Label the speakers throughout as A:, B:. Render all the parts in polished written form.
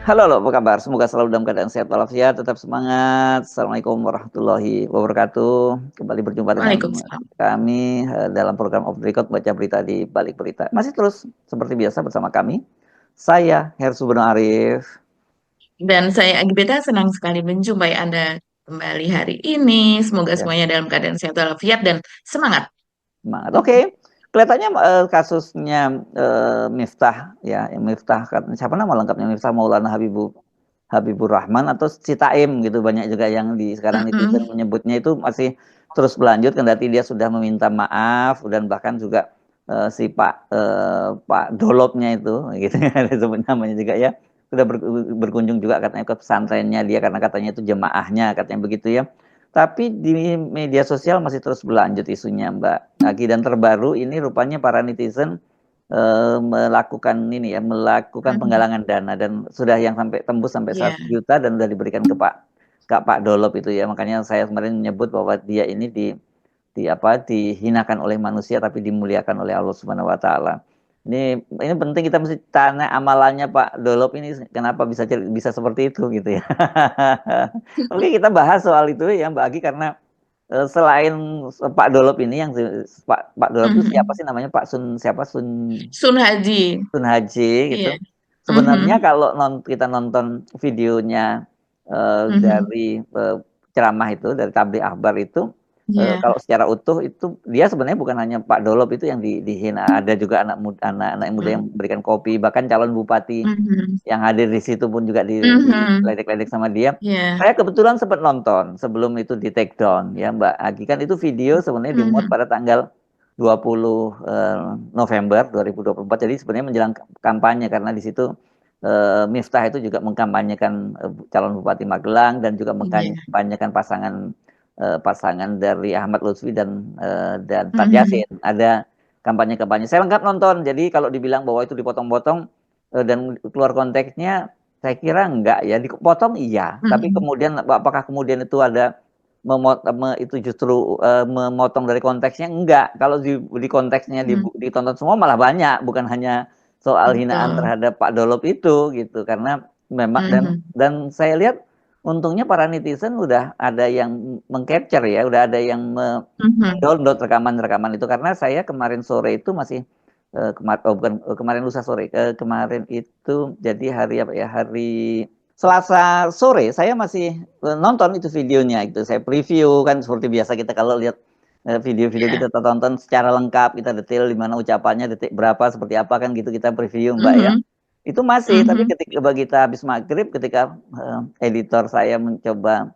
A: Halo, halo, apa kabar? Semoga selalu dalam keadaan sehat walafiat, tetap semangat. Assalamualaikum warahmatullahi wabarakatuh. Kembali berjumpa dengan
B: Waalaikumsalam.
A: kami dalam program Off the Record baca berita di balik berita. Masih terus seperti biasa bersama kami. Saya Hersu Beno Arif.
B: Dan saya Agibeta senang sekali menjumpai Anda kembali hari ini. Semoga
A: Ya,
B: semuanya dalam keadaan sehat walafiat dan semangat.
A: semangat. Oke. Kelihatannya kasusnya Miftah ya, Miftah siapa nama lengkapnya Miftah Maulana Habibur Rahman atau Citaim gitu, banyak juga yang di sekarang netizen
B: Mm-mm.
A: menyebutnya itu masih terus berlanjut kendati dia sudah meminta maaf dan bahkan juga si Pak Dolopnya itu gitu ya disebut namanya juga ya sudah berkunjung juga katanya ke pesantrennya dia karena katanya itu jemaahnya katanya begitu ya. Tapi di media sosial masih terus berlanjut isunya Mbak Agi, dan terbaru ini rupanya para netizen melakukan ini ya, melakukan
B: Mhm.
A: penggalangan dana dan sudah yang sampai tembus sampai
B: Ya,
A: 1 juta dan sudah diberikan ke Pak Dolop itu ya. Makanya saya kemarin menyebut bahwa dia ini di apa, dihinakan oleh manusia tapi dimuliakan oleh Allah Subhanahu wa taala. Ini penting kita mesti tanya amalannya Pak Dolop ini kenapa bisa seperti itu gitu ya. Oke, kita bahas soal itu ya Mbak Agi karena selain Pak Dolop ini yang Pak Dolop itu siapa
B: Mhm.
A: sih namanya Pak Sun siapa
B: Sun Haji.
A: Sun Haji
B: Iya.
A: gitu. Sebenarnya
B: Mhm.
A: kalau kita nonton videonya
B: Mhm.
A: dari ceramah itu dari tabligh akbar itu
B: Iya.
A: kalau secara utuh itu dia sebenarnya bukan hanya Pak Dolop itu yang dihina, ada juga anak-anak muda yang
B: Mhm.
A: memberikan kopi, bahkan calon bupati
B: Mhm.
A: yang hadir di situ pun juga
B: Mhm.
A: diledek-ledek sama dia.
B: Iya.
A: Saya kebetulan sempat nonton sebelum itu di take down ya Mbak Agi, kan itu video sebenarnya dimuat
B: Mhm.
A: pada tanggal 20 November 2024. Jadi sebenarnya menjelang kampanye karena di situ Miftah itu juga mengkampanyekan calon Bupati Magelang dan juga
B: Iya.
A: mengkampanyekan pasangan dari Ahmad Lutfi dan Tad
B: Mhm.
A: Yasin. Ada kampanye-kampanye. Saya lengkap nonton. Jadi kalau dibilang bahwa itu dipotong-potong dan keluar konteksnya, saya kira enggak ya. Dipotong iya, tapi
B: Mhm.
A: kemudian apakah kemudian itu ada itu justru memotong dari konteksnya enggak. Kalau di konteksnya
B: Mhm.
A: ditonton semua malah banyak, bukan hanya soal hinaan
B: Betul.
A: terhadap Pak Dolop itu gitu. Karena memang
B: Mhm.
A: dan saya lihat untungnya para netizen udah ada yang meng-capture ya, udah ada yang
B: Mhm.
A: download rekaman-rekaman itu karena saya kemarin sore itu masih bukan kemarin lusa sore, kemarin itu jadi hari apa ya, hari Selasa sore saya masih nonton itu videonya itu. Saya preview kan seperti biasa kita kalau lihat video-video
B: Iya.
A: kita tonton secara lengkap, kita detail di mana ucapannya detik berapa, seperti apa kan gitu kita preview Mbak ya.
B: Mhm.
A: Itu masih, tapi
B: Mhm.
A: ketika kita habis maghrib, ketika editor saya mencoba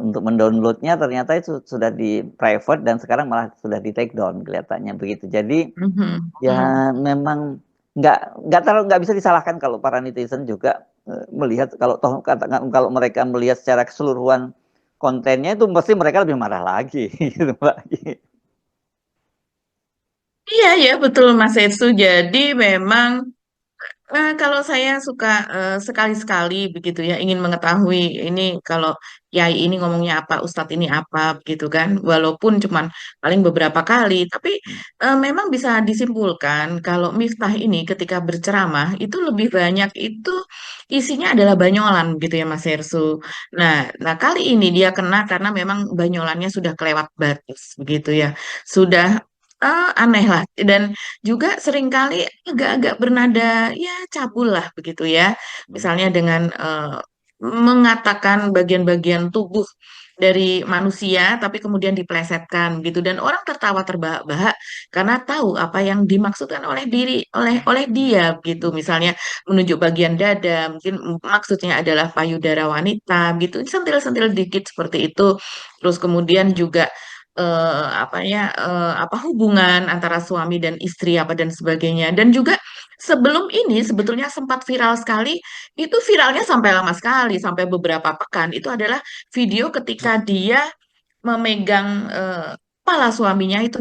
A: untuk mendownloadnya ternyata itu sudah di private dan sekarang malah sudah di take down kelihatannya begitu. Jadi
B: Mhm. Mhm.
A: ya memang nggak bisa disalahkan kalau para netizen juga melihat kalau toh katakan kalau mereka melihat secara keseluruhan kontennya itu pasti mereka lebih marah lagi gitu Mbak.
B: Iya, ya, betul Mas Etsu. Jadi memang kalau saya suka sekali-sekali begitu ya ingin mengetahui ini kalau Yai ini ngomongnya apa, Ustadz ini apa begitu kan, walaupun cuman paling beberapa kali, tapi memang bisa disimpulkan kalau Miftah ini ketika berceramah itu lebih banyak itu isinya adalah banyolan gitu ya Mas Hersu. Nah, kali ini dia kena karena memang banyolannya sudah kelewat batas begitu ya, sudah aneh lah dan juga seringkali agak-agak bernada ya cabul lah begitu ya. Misalnya dengan mengatakan bagian-bagian tubuh dari manusia tapi kemudian diplesetkan gitu dan orang tertawa terbahak-bahak karena tahu apa yang dimaksudkan oleh dia gitu. Misalnya menunjuk bagian dada, mungkin maksudnya adalah payudara wanita gitu. Sentil-sentil dikit seperti itu. Terus kemudian juga apa hubungan antara suami dan istri apa dan sebagainya dan juga sebelum ini sebetulnya sempat viral sekali, itu viralnya sampai lama sekali sampai beberapa pekan, itu adalah video ketika dia memegang kepala suaminya itu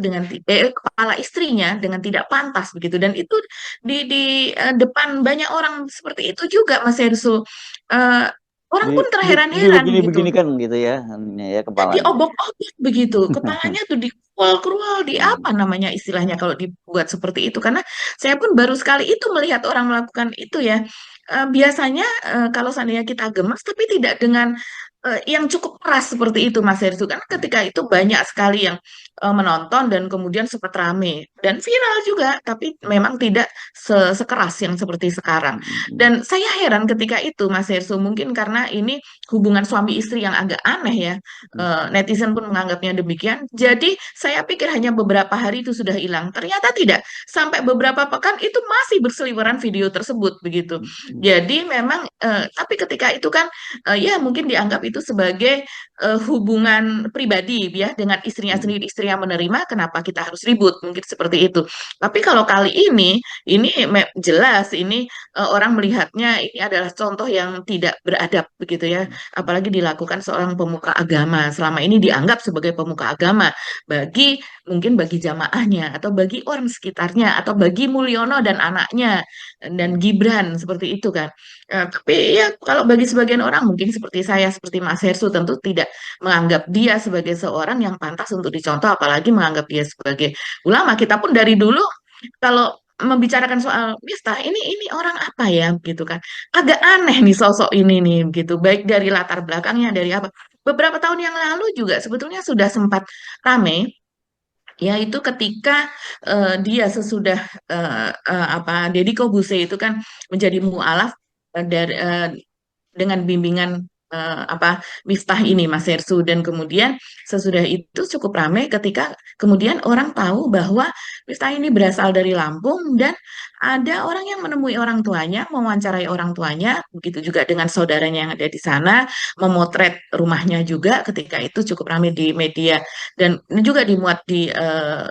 B: kepala istrinya dengan tidak pantas begitu dan itu di depan banyak orang seperti itu juga Mas Hersu. Eh, Orang pun terheran-heran gitu.
A: Begini-begini kan gitu ya, ya kepalanya.
B: Diobok-obok begitu, kepalanya tuh dikual-kerual, di apa namanya istilahnya kalau dibuat seperti itu. Karena saya pun baru sekali itu melihat orang melakukan itu ya. biasanya kalau seandainya kita gemas, tapi tidak dengan yang cukup keras seperti itu, Mas Hersу. Kan ketika itu banyak sekali yang menonton dan kemudian sempat rame dan viral juga, tapi memang tidak sekeras yang seperti sekarang. Dan saya heran ketika itu, Mas Hersу, mungkin karena ini hubungan suami istri yang agak aneh ya. Netizen pun menganggapnya demikian. Jadi saya pikir hanya beberapa hari itu sudah hilang. Ternyata tidak. Sampai beberapa pekan itu masih berseliweran video tersebut begitu. Jadi memang, tapi ketika itu kan ya mungkin dianggap itu sebagai hubungan pribadi ya dengan istrinya sendiri, istrinya menerima, kenapa kita harus ribut, mungkin seperti itu. Tapi kalau kali ini jelas ini orang melihatnya ini adalah contoh yang tidak beradab begitu ya, apalagi dilakukan seorang pemuka agama. Selama ini dianggap sebagai pemuka agama bagi mungkin bagi jamaahnya atau bagi orang sekitarnya atau bagi Mulyono dan anaknya dan Gibran seperti itu kan. Tapi ya kalau bagi sebagian orang mungkin seperti saya, seperti Mas Hersu tentu tidak menganggap dia sebagai seorang yang pantas untuk dicontoh, apalagi menganggap dia sebagai ulama. Kita pun dari dulu kalau membicarakan soal Miftah ini orang apa ya gitu kan. Agak aneh nih sosok ini nih gitu, baik dari latar belakangnya dari apa. Beberapa tahun yang lalu juga sebetulnya sudah sempat rame yaitu ketika dia sesudah apa Deddy Kobuse itu kan menjadi mualaf dari dengan bimbingan apa Miftah ini Mas Hersu, dan kemudian sesudah itu cukup ramai ketika kemudian orang tahu bahwa Miftah ini berasal dari Lampung dan ada orang yang menemui orang tuanya, mewawancarai orang tuanya, begitu juga dengan saudaranya yang ada di sana, memotret rumahnya juga ketika itu cukup ramai di media dan ini juga dimuat di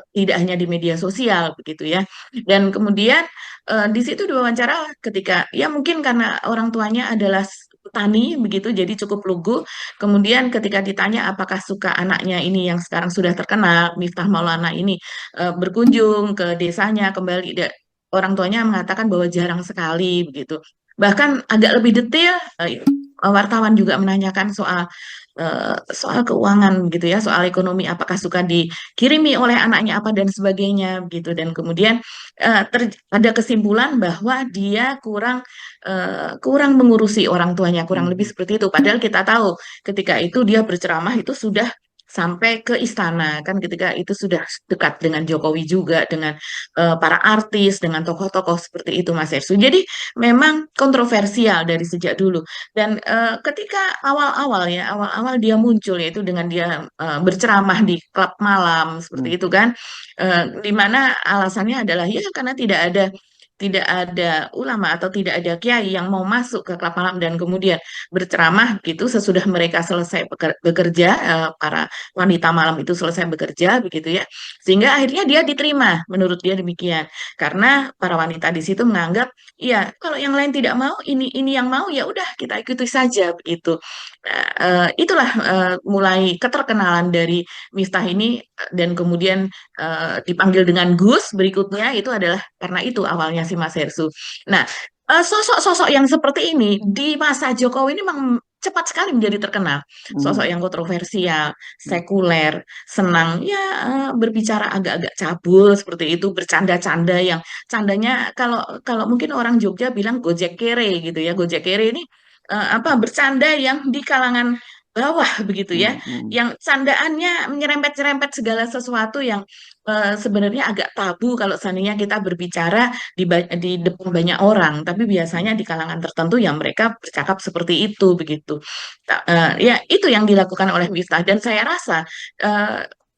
B: tidak hanya di media sosial begitu ya. Dan kemudian di situ diwawancara ketika ya mungkin karena orang tuanya adalah petani begitu jadi cukup lugu. Kemudian ketika ditanya apakah suka anaknya ini yang sekarang sudah terkenal Miftah Maulana ini berkunjung ke desanya kembali, orang tuanya mengatakan bahwa jarang sekali begitu. Bahkan agak lebih detail wartawan juga menanyakan soal keuangan gitu ya, soal ekonomi, apakah suka dikirimi oleh anaknya apa dan sebagainya gitu. Dan kemudian ada kesimpulan bahwa dia kurang mengurusi orang tuanya, kurang lebih seperti itu. Padahal kita tahu ketika itu dia berceramah itu sudah sampai ke istana kan, ketika itu sudah dekat dengan Jokowi juga, dengan para artis, dengan tokoh-tokoh seperti itu Mas Ersu. Jadi memang kontroversial dari sejak dulu. Dan ketika awal-awal ya, awal-awal dia muncul yaitu dengan dia berceramah di klub malam seperti itu kan, di mana alasannya adalah ya karena tidak ada ulama atau tidak ada kiai yang mau masuk ke klub malam dan kemudian berceramah gitu sesudah mereka selesai bekerja, para wanita malam itu selesai bekerja begitu ya, sehingga akhirnya dia diterima menurut dia demikian karena para wanita di situ menganggap iya kalau yang lain tidak mau, ini yang mau ya udah kita ikuti saja begitu. Nah, itulah mulai keterkenalan dari Miftah ini, dan kemudian dipanggil dengan Gus berikutnya itu adalah karena itu awalnya si Mas Hersu. Nah, sosok-sosok yang seperti ini di masa Jokowi ini memang cepat sekali menjadi terkenal. Sosok yang kontroversial, sekuler, senang ya berbicara agak-agak cabul seperti itu, bercanda-canda yang candanya kalau kalau mungkin orang Jogja bilang gojek kere gitu ya. Gojek kere ini apa bercanda yang di kalangan bawah begitu ya, yang candaannya menyerempet-nyerempet segala sesuatu yang sebenarnya agak tabu kalau seandainya kita berbicara di depan banyak orang, tapi biasanya di kalangan tertentu yang mereka bercakap seperti itu begitu. Ya itu yang dilakukan oleh Miftah dan saya rasa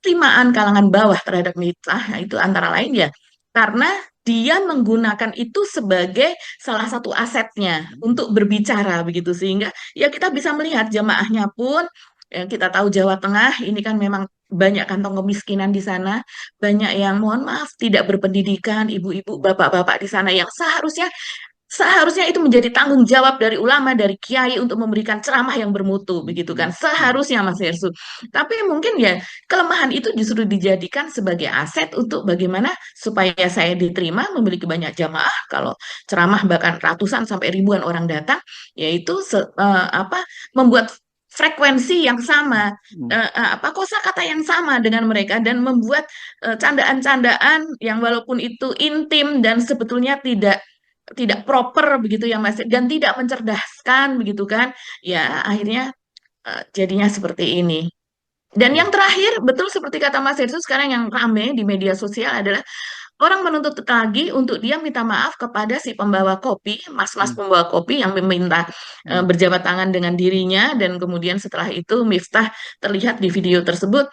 B: terimaan kalangan bawah terhadap Miftah itu antara lain ya karena dia menggunakan itu sebagai salah satu asetnya untuk berbicara begitu, sehingga ya kita bisa melihat jamaahnya pun yang kita tahu Jawa Tengah ini kan memang banyak kantong kemiskinan di sana, banyak yang mohon maaf tidak berpendidikan, ibu-ibu, bapak-bapak di sana yang seharusnya itu menjadi tanggung jawab dari ulama, dari kiai untuk memberikan ceramah yang bermutu, begitu kan? Seharusnya Mas Yersu. Tapi mungkin ya kelemahan itu justru dijadikan sebagai aset untuk bagaimana supaya saya diterima, memiliki banyak jamaah. Kalau ceramah bahkan ratusan sampai ribuan orang datang, yaitu apa membuat frekuensi yang sama, apa kosakata yang sama dengan mereka dan membuat candaan-candaan yang walaupun itu intim dan sebetulnya tidak tidak proper begitu ya Mas, dan tidak mencerdaskan begitu kan, ya akhirnya jadinya seperti ini. Dan yang terakhir, betul seperti kata Mas Yersu, sekarang yang rame di media sosial adalah orang menuntut lagi untuk dia minta maaf kepada si pembawa kopi, mas-mas
A: Hmm.
B: pembawa kopi yang meminta
A: Hmm.
B: berjabat tangan dengan dirinya, dan kemudian setelah itu Miftah terlihat di video tersebut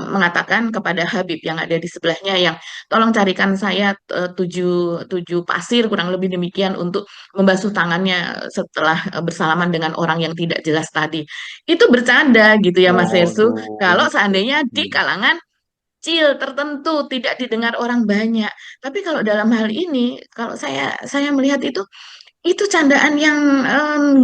B: mengatakan kepada Habib yang ada di sebelahnya yang tolong carikan saya tujuh pasir kurang lebih demikian untuk membasuh tangannya setelah bersalaman dengan orang yang tidak jelas tadi. Itu bercanda gitu ya Mas Hersu.
A: Waduh, ini
B: Kalau seandainya di
A: hmm.
B: kalangan kecil tertentu tidak didengar orang banyak. Tapi kalau dalam hal ini, kalau saya melihat itu candaan yang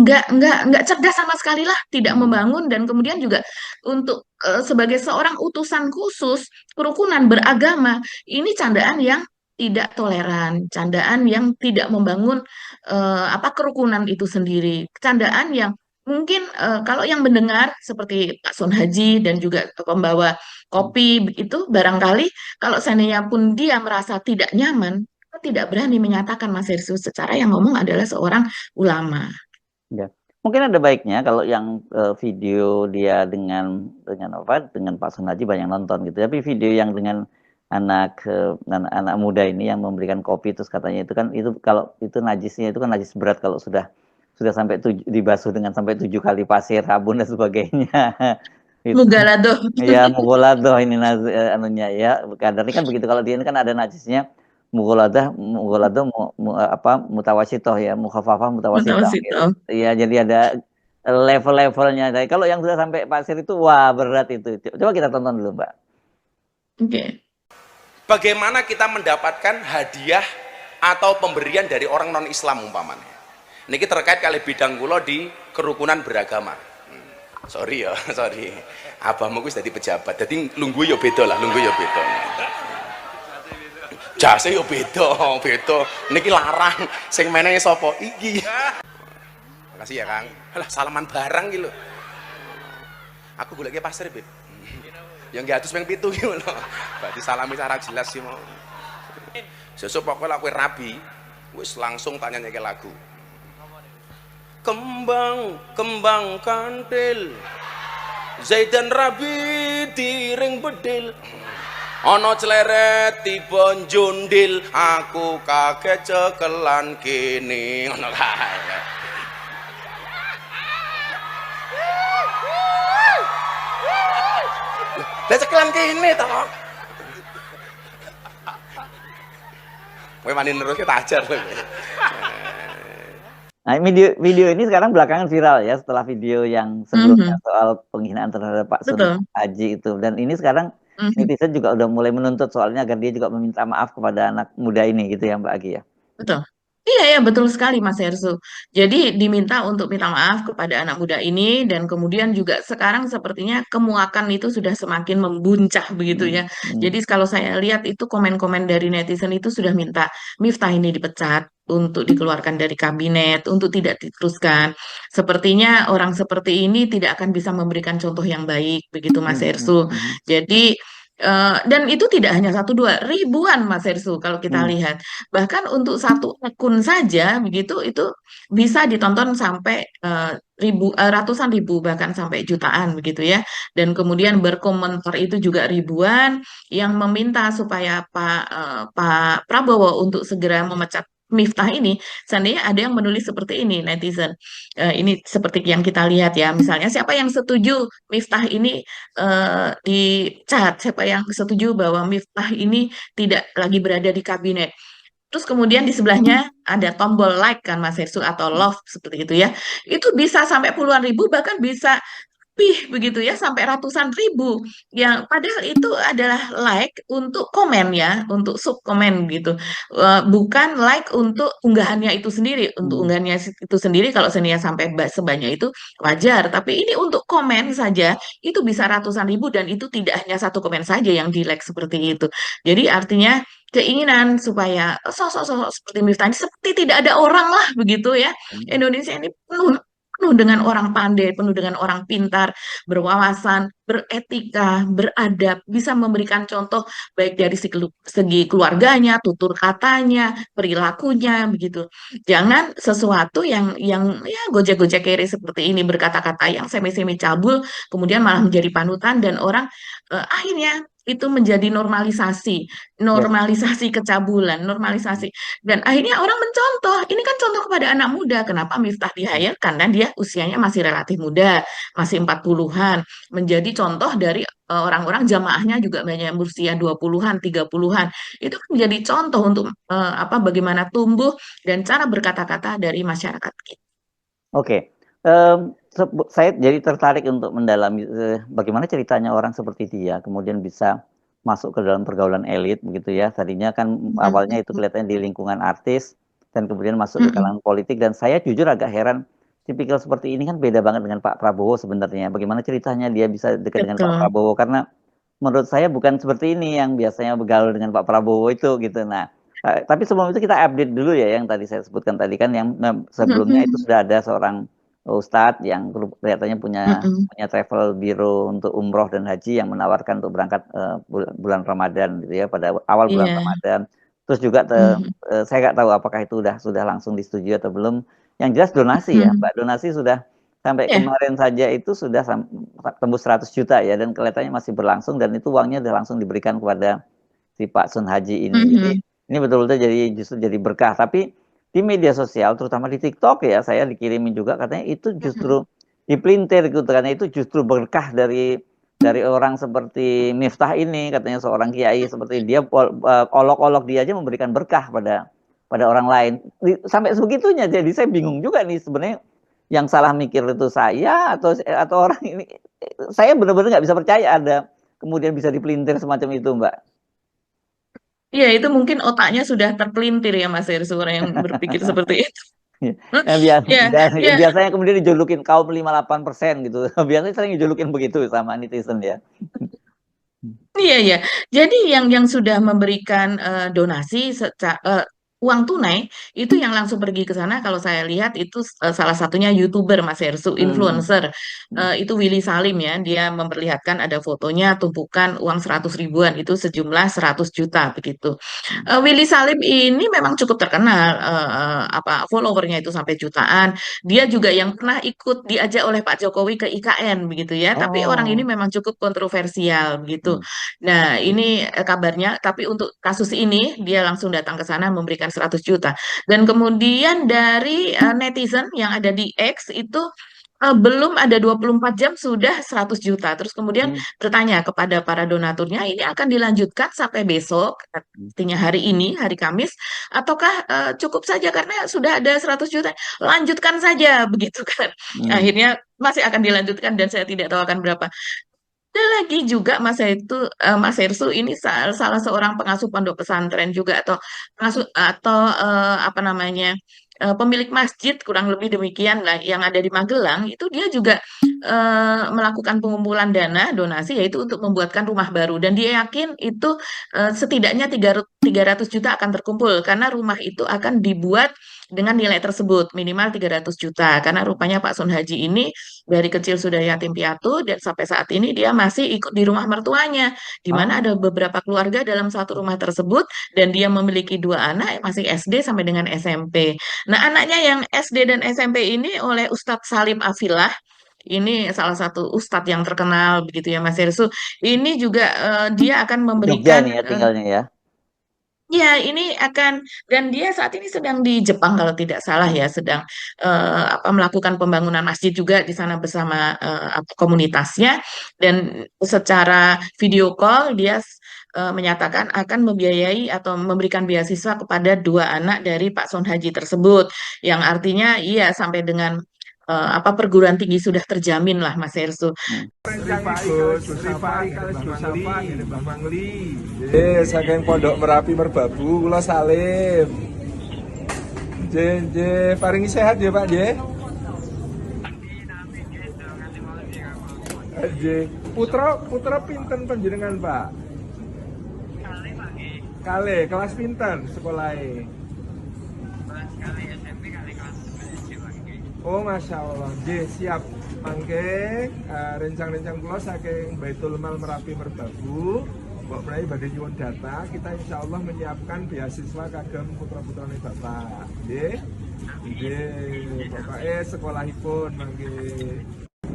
B: nggak cerdas sama sekali lah, tidak
A: Hmm.
B: membangun dan kemudian juga untuk sebagai seorang utusan khusus kerukunan beragama, ini candaan yang tidak toleran, candaan yang tidak membangun apa kerukunan itu sendiri, candaan yang mungkin kalau yang mendengar seperti Pak Sun Haji dan juga pembawa
A: Hmm.
B: kopi itu barangkali kalau seandainya pun dia merasa tidak nyaman tidak berani menyatakan Mas Hersu secara yang ngomong adalah seorang ulama.
A: Ya. Mungkin ada baiknya kalau yang video dia dengan apa dengan Pak Sunarji banyak nonton gitu. Tapi video yang dengan anak muda ini yang memberikan kopi terus katanya itu kan itu kalau itu najisnya itu kan najis berat kalau sudah sampai dibasuh dengan sampai 7 kali pasir, sabun dan sebagainya. Itu
B: Mugalado.
A: ya mugoladoh ini anunya ya kadarnya kan begitu kalau dia ini kan ada najisnya mugoladoh apa mutawasitoh ya mukhafafah mutawasitoh gitu.
B: Mutawasito.
A: Ya jadi ada level-levelnya. Jadi kalau yang sudah sampai pasir itu wah berat itu. Coba kita tonton dulu, Mbak.
B: Oke.
C: Bagaimana kita mendapatkan hadiah atau pemberian dari orang non Islam umpamanya. Niki terkait kali bidang kula di kerukunan beragama. Sorry ya, sorry. Abahmu wis dadi pejabat. Dadi lungguh ya beda lah, lungguh ya beda. Jase yo beda, beda. Niki larang. Sing menehi sapa? Iki. Makasih ya, Kang. Alah, salaman barang iki lho. Aku goleke pasir, Beb. Yang nggak atus ping 7 iki lho. Berarti salami cara jelas sih mau. Sesuk pokoknya aku rabi, wis langsung tanya nyeke lagu. Kembang, kembang kantil. Zaidan rabi diring bedil. Ana cleret tiba njundil, aku kaget cekelan kene. Ngono kae. Lah cekelan kene to. Kowe mani nerus kita ajar lho.
A: Nah, video ini sekarang belakangan viral ya setelah video yang sebelumnya soal penghinaan terhadap Pak Sun
B: Betul.
A: Haji itu. Dan ini sekarang netizen juga udah mulai menuntut soalnya agar dia juga meminta maaf kepada anak muda ini gitu ya Mbak Agi ya.
B: Betul. Iya ya, betul sekali Mas Hersu. Jadi diminta untuk minta maaf kepada anak muda ini dan kemudian juga sekarang sepertinya kemuakan itu sudah semakin membuncah begitu ya. Jadi kalau saya lihat itu komen-komen dari netizen itu sudah minta Miftah ini dipecat untuk dikeluarkan dari kabinet, untuk tidak diteruskan. Sepertinya orang seperti ini tidak akan bisa memberikan contoh yang baik begitu Mas Hersu. Jadi dan itu tidak hanya satu dua, ribuan Mas Hersu kalau kita lihat. Bahkan untuk satu akun saja begitu itu bisa ditonton sampai ratusan ribu bahkan sampai jutaan begitu ya. Dan kemudian berkomentar itu juga ribuan yang meminta supaya Pak Prabowo untuk segera memecat Miftah ini. Seandainya ada yang menulis seperti ini netizen. Ini seperti yang kita lihat ya. Misalnya siapa yang setuju Miftah ini dicat, siapa yang setuju bahwa Miftah ini tidak lagi berada di kabinet. Terus kemudian di sebelahnya ada tombol like kan Mas Hersu atau love seperti itu ya. Itu bisa sampai puluhan ribu bahkan bisa lebih begitu ya sampai ratusan ribu. Yang padahal itu adalah like untuk komen ya, untuk sub komen gitu. Bukan like untuk unggahannya itu sendiri. Untuk unggahannya itu sendiri kalau senia sampai sebanyak itu wajar, tapi ini untuk komen saja itu bisa ratusan ribu dan itu tidak hanya satu komen saja yang di like seperti itu. Jadi artinya keinginan supaya sosok-sosok seperti Miftah ini seperti tidak ada orang lah begitu ya. Indonesia ini penuh penuh dengan orang pandai, penuh dengan orang pintar, berwawasan, beretika, beradab, bisa memberikan contoh baik dari segi keluarganya, tutur katanya, perilakunya, begitu. Jangan sesuatu yang ya gojek-gojek kere seperti ini, berkata-kata yang semi-semi cabul, kemudian malah menjadi panutan dan orang akhirnya itu menjadi normalisasi,
A: Yes.
B: normalisasi kecabulan, normalisasi. Dan akhirnya orang mencontoh. Ini kan contoh kepada anak muda. Kenapa Miftah di-hire? Karena dia usianya masih relatif muda, masih 40-an. Menjadi contoh dari orang-orang jamaahnya juga banyak yang berusia 20-an, 30-an. Itu kan menjadi contoh untuk bagaimana tumbuh dan cara berkata-kata dari masyarakat kita.
A: Oke. Saya jadi tertarik untuk mendalami bagaimana ceritanya orang seperti dia kemudian bisa masuk ke dalam pergaulan elit begitu ya. Tadinya kan awalnya itu kelihatannya di lingkungan artis dan kemudian masuk ke kalangan politik, dan saya jujur agak heran, tipikal seperti ini kan beda banget dengan Pak Prabowo sebenarnya. Bagaimana ceritanya dia bisa dekat dengan Pak
B: Betul.
A: Prabowo, karena menurut saya bukan seperti ini yang biasanya bergaul dengan Pak Prabowo itu gitu. Nah, tapi sebelum itu kita update dulu ya yang tadi saya sebutkan tadi kan, yang sebelumnya itu sudah ada seorang Ustadz yang kelihatannya punya travel biro untuk umroh dan haji yang menawarkan untuk berangkat bulan Ramadan gitu ya, pada awal bulan
B: Iya.
A: Ramadan. Terus juga saya nggak tahu apakah itu sudah langsung disetujui atau belum. Yang jelas donasi ya, Mbak, donasi sudah sampai
B: Ya.
A: kemarin saja itu sudah tembus 100 juta ya, dan kelihatannya masih berlangsung, dan itu uangnya sudah langsung diberikan kepada si Pak Sun Haji ini. Jadi ini betul-betul justru jadi berkah. Tapi di media sosial, terutama di TikTok ya, saya dikirimin juga katanya itu justru dipelintir gitu, karena itu justru berkah dari orang seperti Miftah ini, katanya seorang kiai seperti dia, olok-olok dia aja memberikan berkah pada orang lain. Sampai sebegitunya, jadi saya bingung juga nih sebenarnya yang salah mikir itu saya atau orang ini. Saya benar-benar nggak bisa percaya ada kemudian bisa dipelintir semacam itu, Mbak.
B: Iya, itu mungkin otaknya sudah terpelintir ya Mas Hersur yang berpikir seperti itu. Ya, ya,
A: Biasanya kemudian dijulukin kaum 58% gitu. Biasanya sering dijulukin begitu sama netizen ya.
B: iya. Jadi yang sudah memberikan donasi uang tunai itu yang langsung pergi ke sana. Kalau saya lihat itu salah satunya YouTuber Mas Hersu, influencer. Itu Willy Salim ya. Dia memperlihatkan ada fotonya tumpukan uang 100 ribuan itu sejumlah 100 juta begitu. Willy Salim ini memang cukup terkenal, followernya itu sampai jutaan. Dia juga yang pernah ikut diajak oleh Pak Jokowi ke IKN begitu ya. Tapi orang ini
A: Oh.
B: memang cukup kontroversial begitu. Nah, ini kabarnya, tapi untuk kasus ini dia langsung datang ke sana memberikan 100 juta. Dan kemudian dari netizen yang ada di X itu belum ada 24 jam sudah 100 juta. Terus kemudian bertanya kepada para donaturnya, ini akan dilanjutkan sampai besok, artinya hari ini, hari Kamis, ataukah cukup saja karena sudah ada 100 juta? Lanjutkan saja, begitu kan. Akhirnya masih akan dilanjutkan dan saya tidak tahu akan berapa. Ada lagi juga Mas Hersu ini salah seorang pengasuh pondok pesantren juga atau pengasuh atau pemilik masjid kurang lebih demikian lah yang ada di Magelang itu dia juga melakukan pengumpulan dana donasi yaitu untuk membuatkan rumah baru dan dia yakin itu setidaknya 300 juta akan terkumpul karena rumah itu akan dibuat dengan nilai tersebut minimal 300 juta karena rupanya Pak Sun Haji ini dari kecil sudah yatim piatu dan sampai saat ini dia masih ikut di rumah mertuanya di mana ada beberapa keluarga dalam satu rumah tersebut dan dia memiliki 2 anak masih SD sampai dengan SMP. Nah, anaknya yang SD dan SMP ini oleh Ustadz Salim Afilah. Ini salah satu ustadz yang terkenal begitu ya Mas Hersu. Ini juga dia akan
A: Jogja
B: memberikan
A: nih ya tinggalnya ya.
B: ya, ini akan dan dia saat ini sedang di Jepang kalau tidak salah ya, sedang melakukan pembangunan masjid juga di sana bersama komunitasnya dan secara video call dia menyatakan akan membiayai atau memberikan beasiswa kepada 2 anak dari Pak Sun Haji tersebut, yang artinya iya sampai dengan perguruan tinggi sudah terjamin lah Mas Hersu.
D: Saking Pondok Merapi Merbabu kula Salim. Nggih, paringi sehat ya Pak nggih. Nggih. Putra pinten panjenengan Pak? Kale, kelas pinten sekolahe? Oh Masya Allah, Nggih, siap. Mangke rencang-rencang kula saking Baitul Mal Merapi Merbabu, Mbok Prai badhe nyuwun data, kita insya Allah menyiapkan beasiswa kagem putra-putrane Bapak. Nggih. Nggih, pokoke sekolahipun mangke.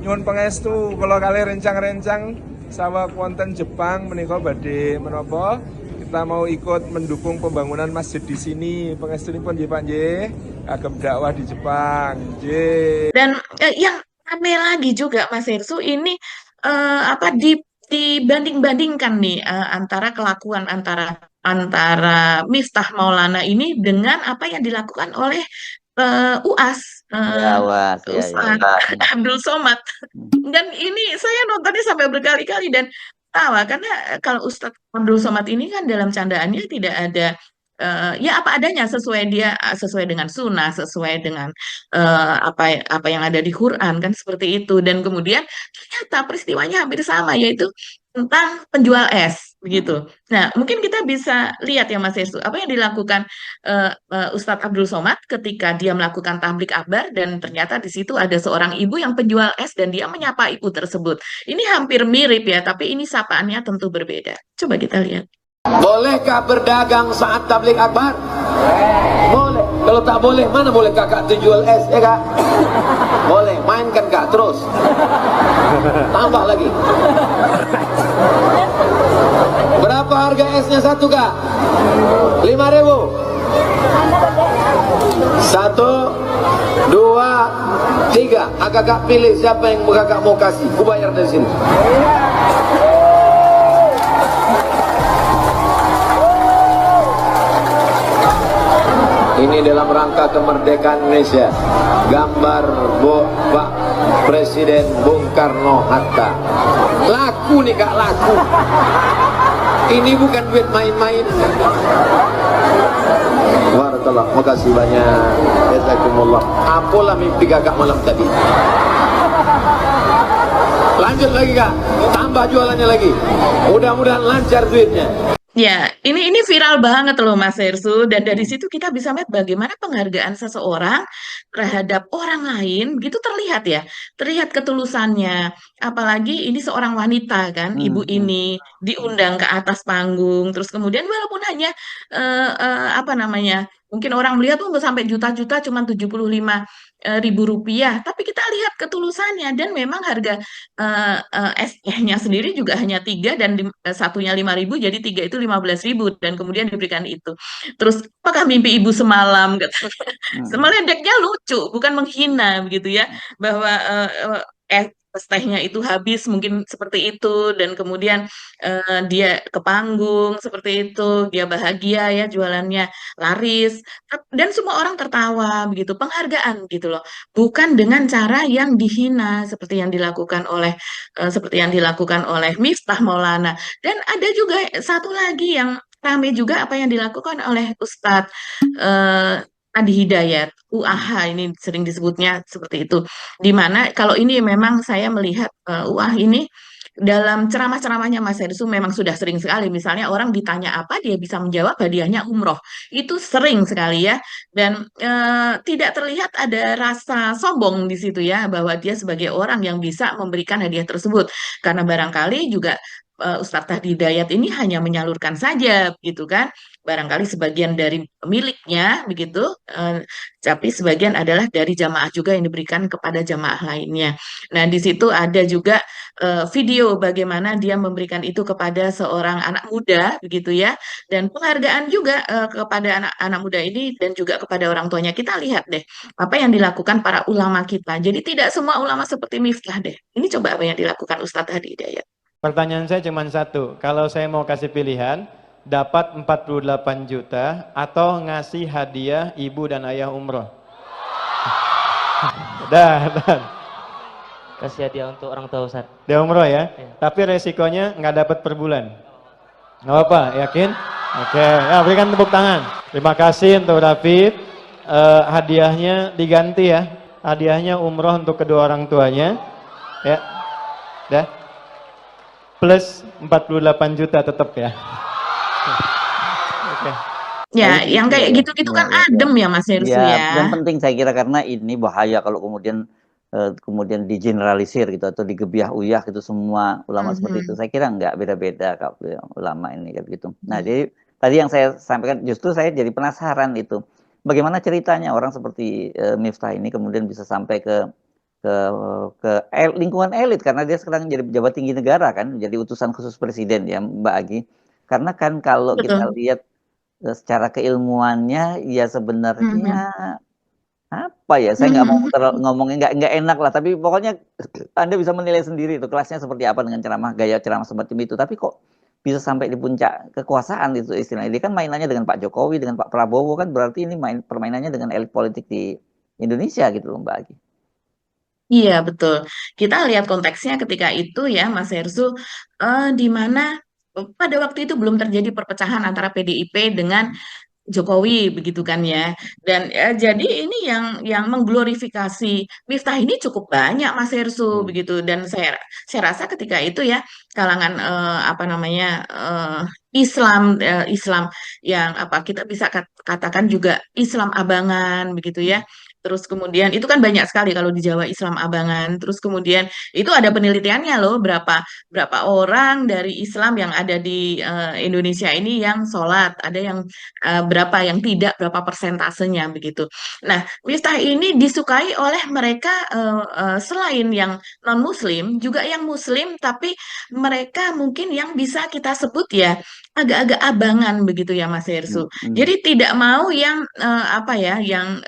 D: Nyuwun pangestu kula kalih rencang-rencang saweg wonten Jepang menika badhe menapa kita mau ikut mendukung pembangunan masjid di sini. Pangestunipun nggih Pak nggih, kagem dakwah di Jepang. Nggih.
B: Dan yang rame lagi juga Mas Hersu ini apa dibanding-bandingkan nih antara kelakuan antara antara Miftah Maulana ini dengan apa yang dilakukan oleh UAS
A: Ya, was, ya, ya,
B: Ustaz
A: ya.
B: Abdul Somad. Dan ini saya nontonnya sampai berkali-kali dan tawa karena kalau Ustadz Abdul Somad ini kan dalam candaannya tidak ada ya apa adanya sesuai dia sesuai dengan sunnah sesuai dengan apa yang ada di Quran kan seperti itu dan kemudian ternyata peristiwanya hampir sama yaitu tentang penjual es begitu. Nah mungkin kita bisa lihat ya Mas Yesus apa yang dilakukan Ustadz Abdul Somad ketika dia melakukan tablik akbar dan ternyata di situ ada seorang ibu yang penjual es dan dia menyapa ibu tersebut. Ini hampir mirip ya, tapi ini sapaannya tentu berbeda. Coba kita lihat.
E: Bolehkah berdagang saat tablik akbar? Boleh. Kalau tak boleh, mana boleh kakak tuh jual es, ya kak? Boleh, mainkan kak, terus. Tambah lagi. Berapa harga esnya satu kak? 5.000. 1, 2, 3. Kakak pilih siapa yang kakak mau kasih. Ku bayar dari sini. Ini dalam rangka kemerdekaan Indonesia. Gambar Pak Presiden Bung Karno Hatta. Laku nih kak, laku. Ini bukan duit main-main. Barakallah, makasih banyak. Jazakumullah. Apalah mimpi kakak malam tadi. Lanjut lagi kak, tambah jualannya lagi. Mudah-mudahan lancar duitnya.
B: Ya, ini viral banget loh Mas Hersu dan dari situ kita bisa melihat bagaimana penghargaan seseorang terhadap orang lain gitu terlihat ya, terlihat ketulusannya. Apalagi ini seorang wanita kan, ibu ini diundang ke atas panggung, terus kemudian walaupun hanya apa namanya, mungkin orang melihat tuh nggak sampai juta-juta, cuma 75.000 rupiah, tapi kita lihat ketulusannya dan memang harga es tehnya sendiri juga hanya 3 dan satunya 5.000 jadi 3 itu 15.000 dan kemudian diberikan itu. Terus apakah mimpi ibu semalam? Semeledeknya lucu, bukan menghina begitu ya, bahwa es tehnya itu habis mungkin seperti itu dan kemudian dia ke panggung seperti itu, dia bahagia ya jualannya laris dan semua orang tertawa begitu, penghargaan gitu loh. Bukan dengan cara yang dihina seperti yang dilakukan oleh Miftah Maulana. Dan ada juga satu lagi yang ramai juga apa yang dilakukan oleh Ustadz Adi Hidayat, UAH ini sering disebutnya seperti itu. Di mana kalau ini memang saya melihat UAH ini dalam ceramah-ceramahnya Mas Hersu memang sudah sering sekali. Misalnya orang ditanya apa, dia bisa menjawab hadiahnya umroh. Itu sering sekali ya. Dan tidak terlihat ada rasa sombong di situ ya, bahwa dia sebagai orang yang bisa memberikan hadiah tersebut. Karena barangkali juga Ustadz Hidayat ini hanya menyalurkan saja, gitu kan. Barangkali sebagian dari miliknya, begitu. Tapi sebagian adalah dari jamaah juga yang diberikan kepada jamaah lainnya. Nah, di situ ada juga video bagaimana dia memberikan itu kepada seorang anak muda begitu ya dan penghargaan juga kepada anak-anak muda ini dan juga kepada orang tuanya. Kita lihat deh apa yang dilakukan para ulama kita. Jadi tidak semua ulama seperti Miftah deh. Ini coba apa yang dilakukan Ustadz Hadi Hidayat.
F: Pertanyaan saya cuma satu, kalau saya mau kasih pilihan dapat 48 juta atau ngasih hadiah ibu dan ayah umroh. Dan
G: Kasih hadiah untuk orang tua Ustaz.
F: dia umroh ya,
G: Iya.
F: tapi resikonya nggak dapat per bulan. Nggak apa-apa, yakin? Oke, ya berikan tepuk tangan. Terima kasih untuk David. Hadiahnya diganti ya, hadiahnya umroh untuk kedua orang tuanya. Ya, dah. Plus 48 juta tetap ya. Oke.
B: Ya,
A: Nah,
B: yang
A: iya
B: kayak
A: ya,
B: gitu-gitu
A: iya
B: kan
A: iya iya.
B: adem ya Mas Herssu
A: Iya, dan
B: ya.
A: penting saya kira karena ini bahaya kalau kemudian digeneralisir gitu atau digebiah-uyah gitu semua ulama seperti itu.
B: Mhm,
A: Saya kira enggak, beda-beda kalau ulama ini kayak gitu. Nah, jadi tadi yang saya sampaikan justru saya jadi penasaran itu. Bagaimana ceritanya orang seperti Miftah ini kemudian bisa sampai ke lingkungan elit karena dia sekarang jadi pejabat tinggi negara kan, jadi utusan khusus presiden ya Mbak Agi. Karena kan kalau kita
B: betul.
A: lihat secara keilmuannya ya
B: Mhm.
A: sebenarnya apa ya, saya nggak mau
B: Mhm.
A: ngomongnya nggak enak lah, tapi pokoknya Anda bisa menilai sendiri itu kelasnya seperti apa dengan ceramah, gaya ceramah semacam itu. Tapi kok bisa sampai di puncak kekuasaan itu istilahnya. Dia kan mainannya dengan Pak Jokowi, dengan Pak Prabowo kan berarti ini permainannya dengan elit politik di Indonesia gitu loh Mbak Agi.
B: Iya, betul. Kita lihat konteksnya ketika itu ya, Mas Herssu, di mana pada waktu itu belum terjadi perpecahan antara PDIP dengan Jokowi begitu kan ya. Dan jadi ini yang mengglorifikasi Miftah ini cukup banyak Mas Herssu
A: Hmm.
B: begitu, dan saya rasa ketika itu ya kalangan apa namanya Islam yang apa kita bisa katakan juga Islam abangan begitu ya. Terus kemudian itu kan banyak sekali kalau di Jawa Islam abangan. Terus kemudian itu ada penelitiannya loh, berapa berapa orang dari Islam yang ada di Indonesia ini yang sholat, ada yang berapa yang tidak, berapa persentasenya begitu. Nah, Miftah ini disukai oleh mereka selain yang non-Muslim, juga yang Muslim, tapi mereka mungkin yang bisa kita sebut ya agak-agak abangan begitu ya Mas Herssu.
A: Hmm. Hmm.
B: Jadi tidak mau yang apa ya, yang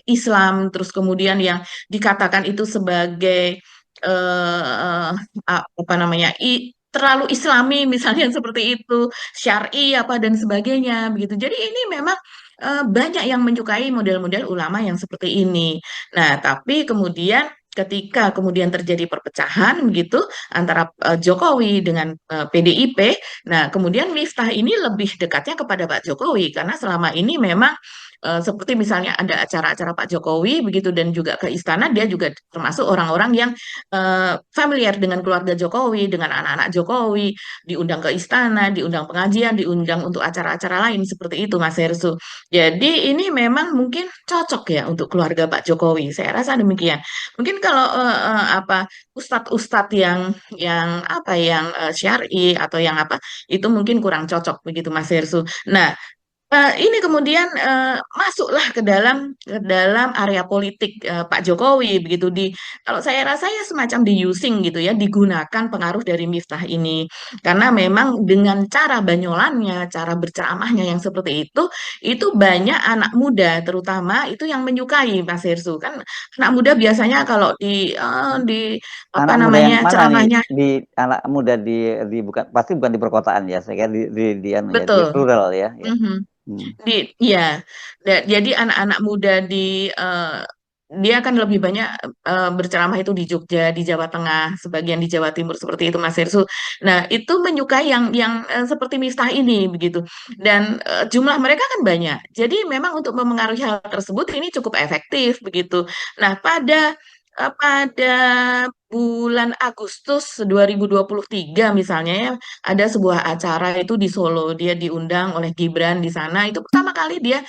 B: Islam, terus kemudian yang dikatakan itu sebagai apa namanya terlalu Islami misalnya seperti itu, syar'i apa dan sebagainya begitu. Jadi ini memang banyak yang menyukai model-model ulama yang seperti ini. Nah, tapi kemudian ketika kemudian terjadi perpecahan begitu antara Jokowi dengan PDIP, nah kemudian Miftah ini lebih dekatnya kepada Pak Jokowi karena selama ini memang seperti misalnya ada acara-acara Pak Jokowi begitu dan juga ke istana, dia juga termasuk orang-orang yang familiar dengan keluarga Jokowi, dengan anak-anak Jokowi, diundang ke istana, diundang pengajian, diundang untuk acara-acara lain seperti itu Mas Herssu. Jadi ini memang mungkin cocok ya untuk keluarga Pak Jokowi. Saya rasa demikian. Mungkin kalau apa ustadz-ustadz yang apa yang syar'i atau yang apa itu mungkin kurang cocok begitu Mas Herssu. Nah, ini kemudian masuklah ke dalam area politik Pak Jokowi begitu kalau saya rasa ya semacam using gitu ya, digunakan pengaruh dari Miftah ini karena memang dengan cara banyolannya, cara berceramahnya yang seperti itu banyak anak muda terutama itu yang menyukai Mas Herssu. Kan anak muda biasanya kalau di apa
A: Anak muda yang
B: namanya
A: mana nih?
B: ceramahnya
A: Anak muda di bukan pasti bukan di perkotaan ya. Saya kira di anu ya, di
B: betul.
A: rural ya, ya.
B: Mhm.
A: Hmm.
B: Ya, jadi anak-anak muda dia akan lebih banyak berceramah itu di Jogja, di Jawa Tengah, sebagian di Jawa Timur seperti itu Mas Herssu. Nah, itu menyukai yang seperti Miftah ini begitu. Dan jumlah mereka kan banyak. Jadi memang untuk memengaruhi hal tersebut ini cukup efektif begitu. Nah, pada bulan Agustus 2023 misalnya ya, ada sebuah acara itu di Solo, dia diundang oleh Gibran di sana. Itu pertama kali dia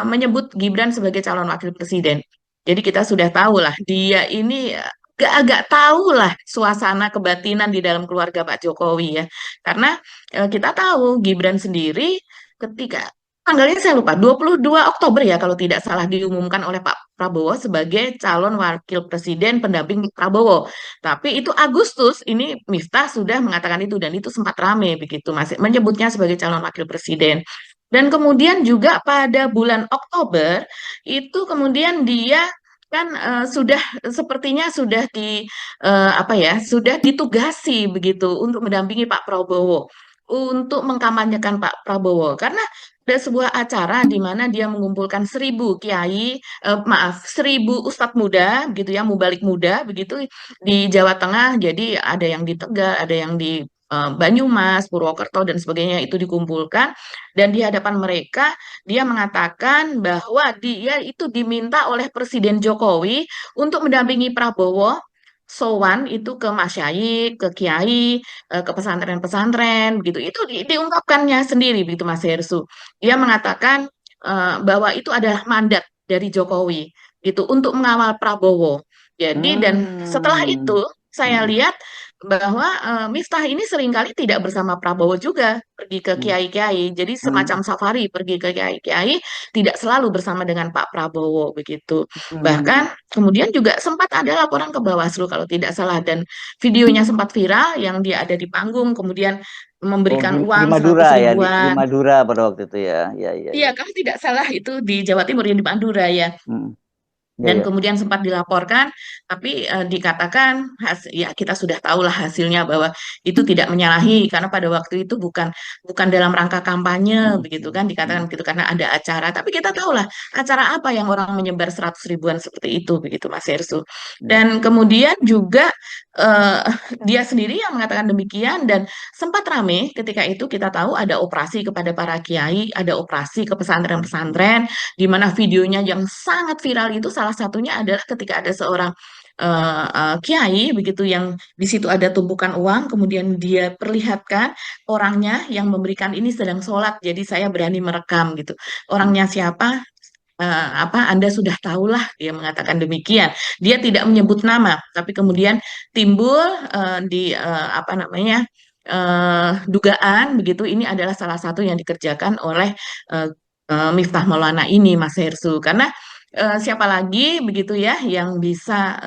B: menyebut Gibran sebagai calon wakil presiden. Jadi kita sudah tahu lah, dia ini agak tahu lah suasana kebatinan di dalam keluarga Pak Jokowi ya. Karena kita tahu Gibran sendiri ketika tanggalnya saya lupa, 22 Oktober ya kalau tidak salah diumumkan oleh Pak Prabowo sebagai calon wakil presiden pendamping Prabowo. Tapi itu Agustus, ini Miftah sudah mengatakan itu dan itu sempat rame begitu masih menyebutnya sebagai calon wakil presiden. Dan kemudian juga pada bulan Oktober itu kemudian dia kan sudah sepertinya sudah apa ya sudah ditugasi begitu untuk mendampingi Pak Prabowo untuk mengkampanyekan Pak Prabowo karena ada sebuah acara di mana dia mengumpulkan 1.000 kiai, maaf 1.000 ustadz muda, gitu ya, mubalik muda, begitu di Jawa Tengah. Jadi ada yang di Tegal, ada yang di Banyumas, Purwokerto dan sebagainya itu dikumpulkan dan di hadapan mereka dia mengatakan bahwa dia itu diminta oleh Presiden Jokowi untuk mendampingi Prabowo sowan itu ke masyayikh, ke kiai, ke pesantren-pesantren begitu. Itu diungkapkannya sendiri begitu Mas Hersu. Dia mengatakan bahwa itu adalah mandat dari Jokowi gitu untuk mengawal Prabowo. Jadi dan setelah
A: Hmm.
B: itu saya
A: Hmm.
B: lihat bahwa Miftah ini seringkali tidak bersama Prabowo juga pergi ke
A: Hmm.
B: kiai-kiai. Jadi semacam
A: Hmm.
B: safari pergi ke kiai-kiai, tidak selalu bersama dengan Pak Prabowo begitu.
A: Hmm.
B: Bahkan kemudian juga sempat ada laporan ke Bawaslu kalau tidak salah dan videonya sempat viral yang dia ada di panggung kemudian
A: Oh,
B: memberikan
A: di
B: uang 100
A: Madura ya, di
B: ribuan.
A: Madura pada waktu itu ya. Ya, ya,
B: Iya,
A: ya.
B: kalau tidak salah itu di Jawa Timur yang di Madura ya.
A: Hmm. Ya,
B: Dan
A: ya.
B: kemudian sempat dilaporkan, tapi dikatakan ya kita sudah tahulah hasilnya bahwa itu tidak menyalahi karena pada waktu itu bukan bukan dalam rangka kampanye
A: Hmm.
B: begitu kan
A: Hmm.
B: dikatakan begitu karena ada acara. Tapi kita tahulah acara apa yang orang menyebar 100 ribuan seperti itu begitu Mas Hersu.
A: Ya.
B: Dan kemudian juga eh, dia sendiri yang mengatakan demikian dan sempat rame ketika itu kita tahu ada operasi kepada para kiai, ada operasi ke pesantren-pesantren di mana videonya yang sangat viral itu salah satunya adalah ketika ada seorang kiai begitu yang di situ ada tumpukan uang, kemudian dia perlihatkan orangnya yang memberikan ini sedang sholat, jadi saya berani merekam gitu.
A: Hmm.
B: Orangnya siapa? Apa Anda sudah tahulah dia mengatakan demikian. Dia tidak menyebut nama, tapi kemudian timbul di apa namanya dugaan begitu ini adalah salah satu yang dikerjakan oleh eh, Miftah Maulana ini Mas Hersu karena siapa lagi begitu ya yang bisa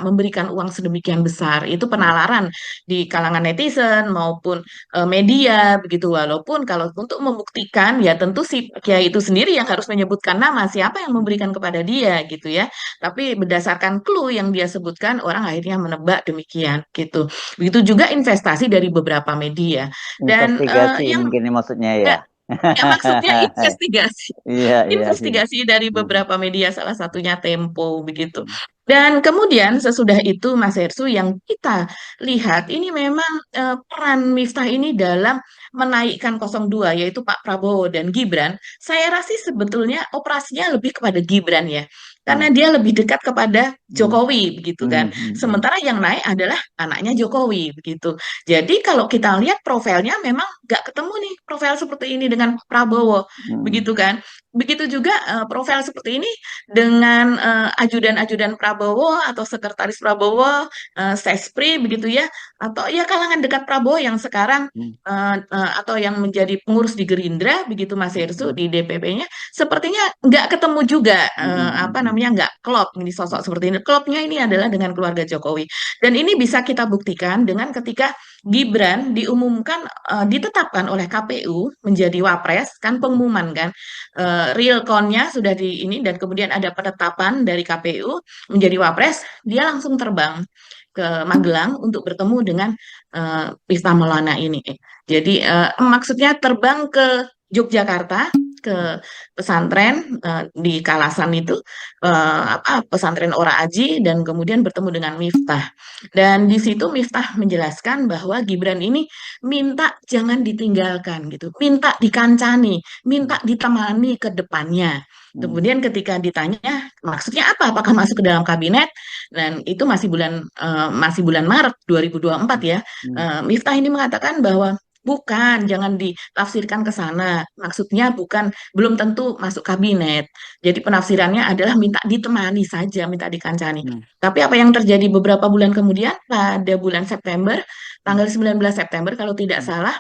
B: memberikan uang sedemikian besar itu penalaran di kalangan netizen maupun media begitu walaupun kalau untuk membuktikan ya tentu si kiai itu sendiri yang harus menyebutkan nama siapa yang memberikan kepada dia gitu ya tapi berdasarkan clue yang dia sebutkan orang akhirnya menebak demikian gitu begitu juga investasi dari beberapa media dan
A: Investigasi
B: yang
A: mungkin ini maksudnya ya.
B: nggak ya maksudnya investigasi
A: Iya, iya sih.
B: investigasi dari
A: Hmm.
B: beberapa media, salah satunya Tempo begitu. Dan kemudian sesudah itu Mas Hersu yang kita lihat ini memang peran Miftah ini dalam menaikkan 02 yaitu Pak Prabowo dan Gibran. Saya rasa sebetulnya operasinya lebih kepada Gibran ya.
A: Hmm.
B: Karena dia lebih dekat kepada
A: Hmm.
B: Jokowi begitu kan. Sementara yang naik adalah anaknya Jokowi begitu. Jadi kalau kita lihat profilnya memang nggak ketemu nih profil seperti ini dengan Prabowo
A: Hmm.
B: begitu kan. Begitu juga profil seperti ini dengan ajudan-ajudan Prabowo atau sekretaris Prabowo, Sespri begitu ya, atau ya kalangan dekat Prabowo yang sekarang
A: Hmm.
B: atau yang menjadi pengurus di Gerindra begitu Mas Hersu di DPP-nya, sepertinya nggak ketemu juga apa namanya nggak klop ini sosok seperti ini. Klopnya ini adalah dengan keluarga Jokowi dan ini bisa kita buktikan dengan ketika Gibran diumumkan ditetapkan oleh KPU menjadi wapres kan pengumuman kan real count-nya sudah di ini dan kemudian ada penetapan dari KPU menjadi wapres, dia langsung terbang ke Magelang untuk bertemu dengan Miftah Maulana ini. Jadi maksudnya terbang ke Yogyakarta ke pesantren di Kalasan itu apa pesantren Ora Aji dan kemudian bertemu dengan Miftah. Dan di situ Miftah menjelaskan bahwa Gibran ini minta jangan ditinggalkan gitu, minta dikancani, minta ditemani ke depannya. Kemudian ketika ditanya maksudnya apa, apakah masuk ke dalam kabinet, dan itu masih bulan Maret 2024 ya, Miftah ini mengatakan bahwa bukan, jangan ditafsirkan ke sana. Maksudnya bukan, belum tentu masuk kabinet. Jadi penafsirannya adalah minta ditemani saja, minta dikancani. Tapi apa yang terjadi beberapa bulan kemudian, pada bulan September, tanggal 19 September kalau tidak salah,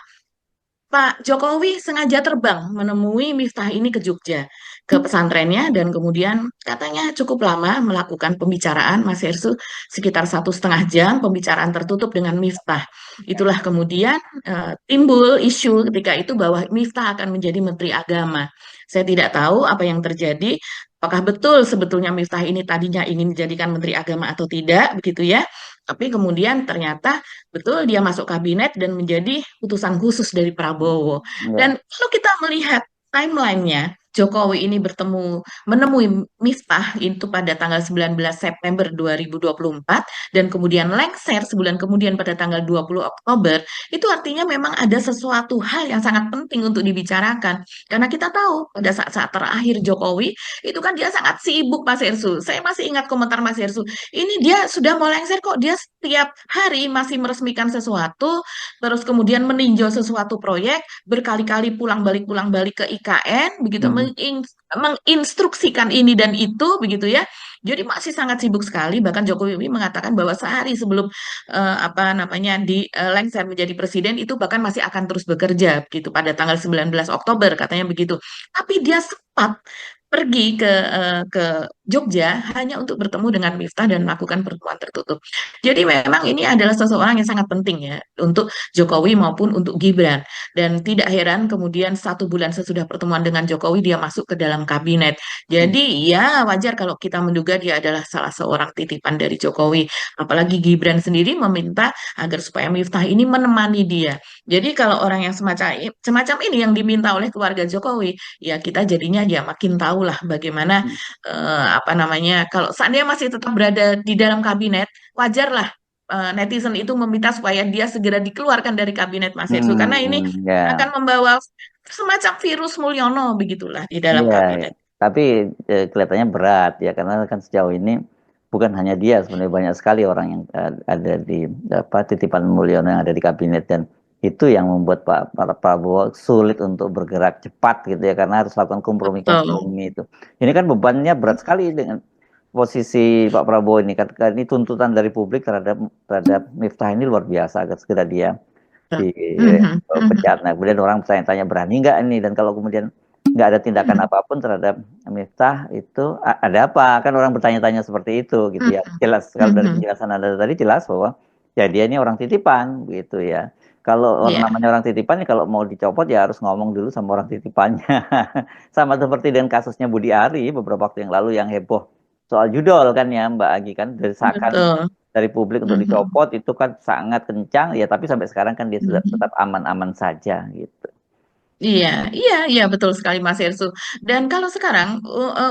B: Pak Jokowi sengaja terbang menemui Miftah ini ke Jogja, ke pesantrennya, dan kemudian katanya cukup lama melakukan pembicaraan, Mas Hersu, sekitar 1,5 jam pembicaraan tertutup dengan Miftah. Itulah kemudian timbul isu ketika itu bahwa Miftah akan menjadi Menteri Agama. Saya tidak tahu apa yang terjadi, apakah betul sebetulnya Miftah ini tadinya ingin dijadikan Menteri Agama atau tidak, begitu ya. Tapi kemudian ternyata betul dia masuk kabinet dan menjadi utusan khusus dari Prabowo.
A: Ya.
B: Dan kalau kita melihat timelinenya, Jokowi ini menemui Miftah itu pada tanggal 19 September 2024 dan kemudian lengser sebulan kemudian pada tanggal 20 Oktober, itu artinya memang ada sesuatu hal yang sangat penting untuk dibicarakan. Karena kita tahu pada saat-saat terakhir Jokowi itu kan dia sangat sibuk Mas Ersu. Saya masih ingat komentar Mas Ersu. Ini dia sudah mau lengser kok dia setiap hari masih meresmikan sesuatu, terus kemudian meninjau sesuatu proyek, berkali-kali pulang balik ke IKN, begitu
A: Hmm.
B: menginstruksikan ini dan itu, begitu ya. Jadi masih sangat sibuk sekali. Bahkan Jokowi mengatakan bahwa sehari sebelum apa namanya lengser menjadi presiden itu bahkan masih akan terus bekerja, begitu pada tanggal 19 Oktober katanya begitu. Tapi dia sempat pergi ke Jogja hanya untuk bertemu dengan Miftah dan melakukan pertemuan tertutup. Jadi memang ini adalah seseorang yang sangat penting ya untuk Jokowi maupun untuk Gibran. Dan tidak heran kemudian 1 bulan sesudah pertemuan dengan Jokowi dia masuk ke dalam kabinet.
A: Hmm.
B: Jadi ya wajar kalau kita menduga dia adalah salah seorang titipan dari Jokowi. Apalagi Gibran sendiri meminta agar supaya Miftah ini menemani dia. Jadi kalau orang yang semacam ini yang diminta oleh keluarga Jokowi, ya kita jadinya ya makin tahulah bagaimana apa namanya, kalau seandainya masih tetap berada di dalam kabinet, wajarlah netizen itu meminta supaya dia segera dikeluarkan dari kabinet Mas Hersu karena ini
A: Ya.
B: akan membawa semacam virus Mulyono begitulah di dalam
A: Iya, ya.
B: kabinet.
A: Tapi kelihatannya berat ya karena kan sejauh ini bukan hanya dia sebenarnya banyak sekali orang yang ada di apa titipan Mulyono yang ada di kabinet dan itu yang membuat Pak Prabowo sulit untuk bergerak cepat gitu ya karena harus lakukan
B: Betul.
A: kompromi itu. Ini kan bebannya berat sekali dengan posisi Pak Prabowo ini kan ini tuntutan dari publik terhadap Miftah ini luar biasa agar segera dia
B: Mhm, mhm.
A: dipecat. Nah, kemudian orang bertanya-tanya berani nggak ini dan kalau kemudian nggak ada tindakan apapun terhadap Miftah itu ada apa? Kan orang bertanya-tanya seperti itu gitu ya. Jelas kalau dari
B: Mhm.
A: penjelasan Anda tadi jelas bahwa ya dia ini orang titipan gitu ya. Kalau orang
B: Iya,
A: namanya orang titipan ya kalau mau dicopot ya harus ngomong dulu sama orang titipannya. Sama seperti dengan kasusnya Budi Ari beberapa waktu yang lalu yang heboh soal judol kan ya Mbak Agi kan desakan
B: betul.
A: dari publik untuk
B: Mhm.
A: dicopot itu kan sangat kencang ya tapi sampai sekarang kan dia sudah
B: Mhm.
A: tetap aman-aman saja gitu.
B: Iya, iya, iya, betul sekali Mas Hersu. Dan kalau sekarang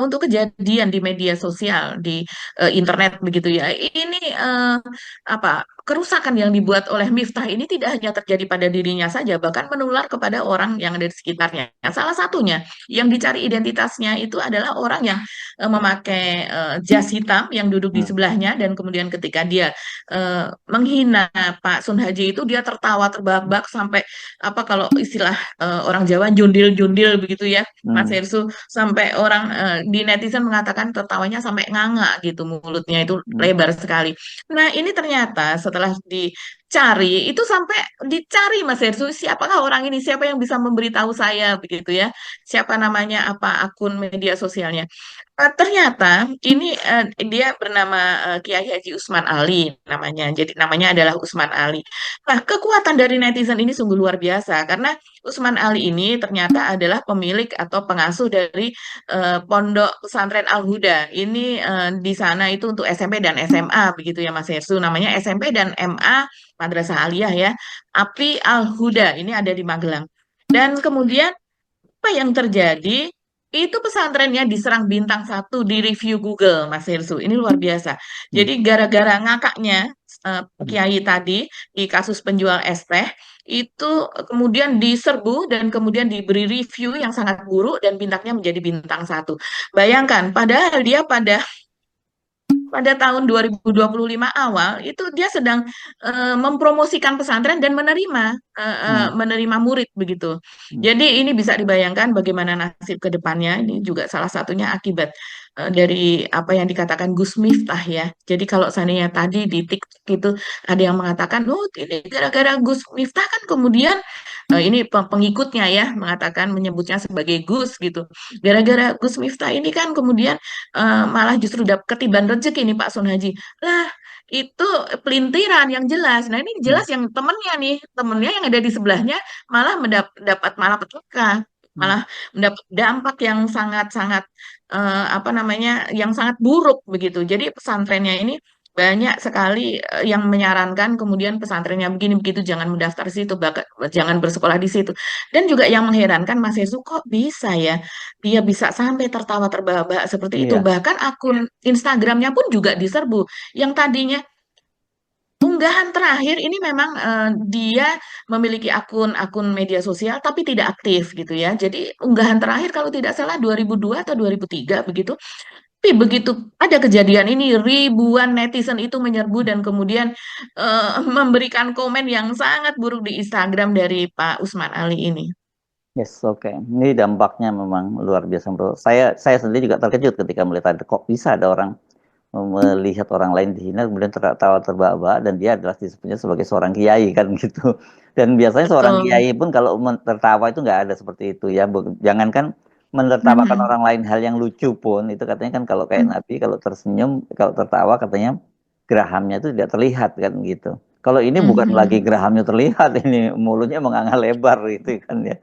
B: untuk kejadian di media sosial, di internet begitu ya, ini apa kerusakan yang dibuat oleh Miftah ini tidak hanya terjadi pada dirinya saja, bahkan menular kepada orang yang ada di sekitarnya. Salah satunya yang dicari identitasnya itu adalah orang yang memakai jas hitam yang duduk di
A: Hmm.
B: sebelahnya dan kemudian ketika dia menghina Pak Sun Haji itu dia tertawa terbahak-bahak sampai apa kalau istilah orang Jawa jundil-jundil begitu ya Mas
A: Hmm.
B: Hersu sampai orang di netizen mengatakan tertawanya sampai nganga gitu mulutnya itu
A: Hmm.
B: lebar sekali. Nah ini ternyata setelah dicari itu sampai dicari Mas Hersu siapakah orang ini siapa yang bisa memberitahu saya begitu ya siapa namanya apa akun media sosialnya. Ternyata ini dia bernama Kiai Haji Usman Ali namanya. Jadi namanya adalah Usman Ali. Nah, kekuatan dari netizen ini sungguh luar biasa karena Usman Ali ini ternyata adalah pemilik atau pengasuh dari Pondok Pesantren Al Huda. Ini di sana itu untuk SMP dan SMA begitu ya Mas Hersu. Namanya SMP dan MA Madrasah Aliyah ya. API Al Huda ini ada di Magelang. Dan kemudian apa yang terjadi? Itu pesantrennya diserang bintang 1 di review Google, Mas Hersu. Ini luar biasa.
A: Hmm.
B: Jadi gara-gara ngakaknya Kiai tadi di kasus penjual es teh itu kemudian diserbu dan kemudian diberi review yang sangat buruk dan bintangnya menjadi bintang 1. Bayangkan, padahal dia pada tahun 2025 awal itu dia sedang mempromosikan pesantren dan
A: Hmm.
B: menerima murid begitu.
A: Hmm.
B: Jadi ini bisa dibayangkan bagaimana nasib ke depannya. Ini juga salah satunya akibat dari apa yang dikatakan Gus Miftah ya. Jadi kalau seandainya tadi di TikTok itu ada yang mengatakan, oh ini gara-gara Gus Miftah kan kemudian ini pengikutnya ya mengatakan menyebutnya sebagai Gus gitu. Gara-gara Gus Miftah ini kan kemudian malah justru ketiban rezeki nih Pak Sun Haji. Lah, itu pelintiran yang jelas. Nah, ini
A: Hmm.
B: jelas yang temennya nih, temennya yang ada di sebelahnya malah mendapat malapetaka,
A: Hmm.
B: malah mendapat dampak yang sangat-sangat apa namanya, yang sangat buruk begitu. Jadi pesantrennya ini banyak sekali yang menyarankan kemudian pesantrennya begini begitu, jangan mendaftar di situ, bahkan jangan bersekolah di situ. Dan juga yang mengherankan Mas Yesu, kok bisa ya dia bisa sampai tertawa terbahak-bahak seperti itu.
A: Iya,
B: Bahkan akun Instagramnya pun juga diserbu. Yang tadinya unggahan terakhir ini memang dia memiliki akun-akun media sosial tapi tidak aktif gitu ya. Jadi unggahan terakhir kalau tidak salah 2002 atau 2003 begitu. Tapi begitu ada kejadian ini, ribuan netizen itu menyerbu dan kemudian memberikan komen yang sangat buruk di Instagram dari Pak Usman Ali ini.
A: yes, oke. Ini dampaknya memang luar biasa, bro. Saya sendiri juga terkejut ketika melihat ada kok bisa ada orang melihat orang lain dihina kemudian tertawa terbahak-bahak dan dia adalah disebutnya sebagai seorang kiai kan gitu. Dan biasanya seorang
B: Betul.
A: kiai pun kalau tertawa itu nggak ada seperti itu ya. Jangankan menertawakan
B: Mhm.
A: orang lain hal yang lucu pun itu katanya kan kalau kayak Nabi kalau tersenyum kalau tertawa katanya gerahamnya itu tidak terlihat kan gitu. Kalau ini bukan lagi
B: Mhm.
A: gerahamnya terlihat, ini mulutnya menganga lebar gitu kan ya.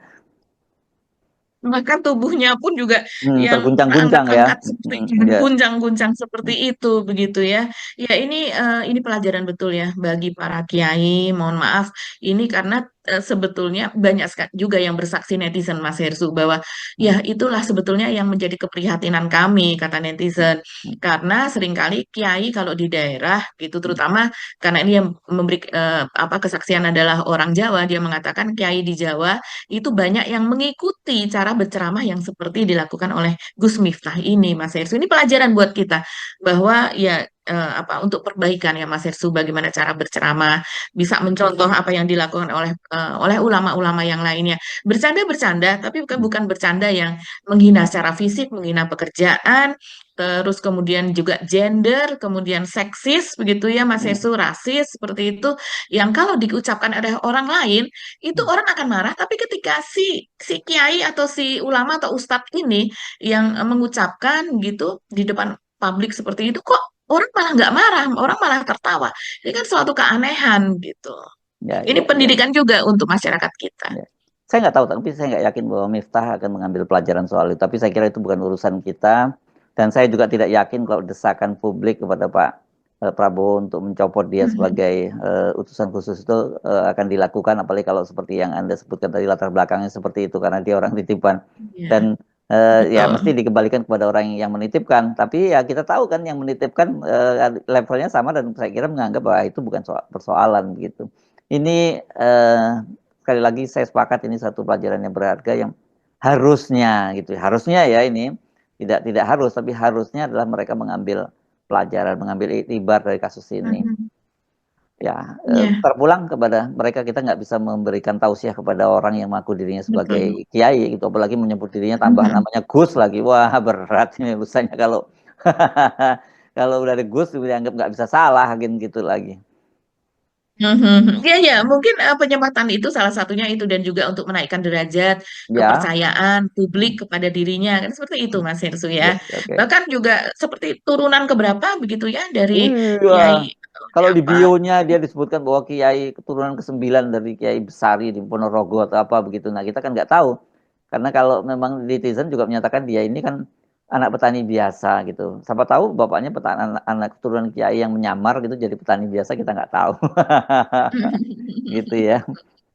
B: Maka tubuhnya pun juga yang
A: Terguncang-guncang ya.
B: angkat-angkat seperti
A: Ya.
B: guncang-guncang seperti itu begitu ya. Ya ini pelajaran betul ya bagi para kiai. Mohon maaf ini karena sebetulnya banyak juga yang bersaksi netizen Mas Hersu bahwa ya itulah sebetulnya yang menjadi keprihatinan kami kata netizen. Karena seringkali kiai kalau di daerah gitu terutama karena ini yang memberi kesaksian adalah orang Jawa, dia mengatakan kiai di Jawa itu banyak yang mengikuti cara berceramah yang seperti dilakukan oleh Gus Miftah ini, Mas Hersu. Ini pelajaran buat kita bahwa ya untuk perbaikan ya Mas Hersu, bagaimana cara berceramah, bisa mencontoh apa yang dilakukan oleh ulama-ulama yang lainnya. Bercanda-bercanda, tapi bukan bukan bercanda yang menghina secara fisik, menghina pekerjaan, terus kemudian juga gender, kemudian seksis begitu ya Mas Hersu, rasis seperti itu yang kalau diucapkan oleh orang lain itu orang akan marah, tapi ketika si kiai atau si ulama atau ustadz ini yang mengucapkan gitu di depan publik seperti itu, kok orang malah nggak marah, orang malah tertawa. Ini kan suatu keanehan gitu.
A: Ya,
B: Ini
A: ya, ya.
B: pendidikan juga untuk masyarakat kita.
A: Ya. Saya nggak tahu, tapi saya nggak yakin bahwa Miftah akan mengambil pelajaran soal itu. Tapi saya kira itu bukan urusan kita. Dan saya juga tidak yakin kalau desakan publik kepada Pak Prabowo untuk mencopot dia
B: Mhm.
A: sebagai utusan khusus itu akan dilakukan. Apalagi kalau seperti yang Anda sebutkan tadi latar belakangnya seperti itu karena dia orang titipan.
B: Ya,
A: Dan ya
B: betul.
A: mesti dikembalikan kepada orang yang menitipkan. Tapi ya kita tahu kan yang menitipkan levelnya sama dan saya kira menganggap bahwa itu bukan persoalan gitu. Ini sekali lagi saya sepakat ini satu pelajaran yang berharga yang harusnya gitu. Harusnya ya ini tidak harus tapi harusnya adalah mereka mengambil pelajaran, mengambil iktibar dari kasus ini.
B: Mhm.
A: Ya,
B: Ya,
A: terpulang kepada mereka kita nggak bisa memberikan tausiah kepada orang yang mengaku dirinya
B: betul.
A: sebagai kiai gitu, apalagi menyebut dirinya tambah
B: Mhm.
A: namanya Gus lagi. Wah, berat ini urusannya kalau kalau udah ada Gus dianggap nggak bisa salah gitu lagi.
B: Mhm. Ya, ya, mungkin penyempatan itu salah satunya itu dan juga untuk menaikkan derajat
A: Ya,
B: kepercayaan publik kepada dirinya kan seperti itu Mas Hirsu ya.
A: yes, oke.
B: Bahkan juga seperti turunan keberapa begitu ya dari
A: Iya,
B: Kiai
A: kalau di
B: apa?
A: bionya dia disebutkan bahwa Kiai keturunan ke-9 dari Kiai Besari di Ponorogo atau apa begitu. Nah, kita kan nggak tahu. Karena kalau memang netizen juga menyatakan dia ini kan anak petani biasa gitu. Siapa tahu bapaknya petani, anak keturunan Kiai yang menyamar gitu jadi petani biasa kita nggak tahu. Gitu ya.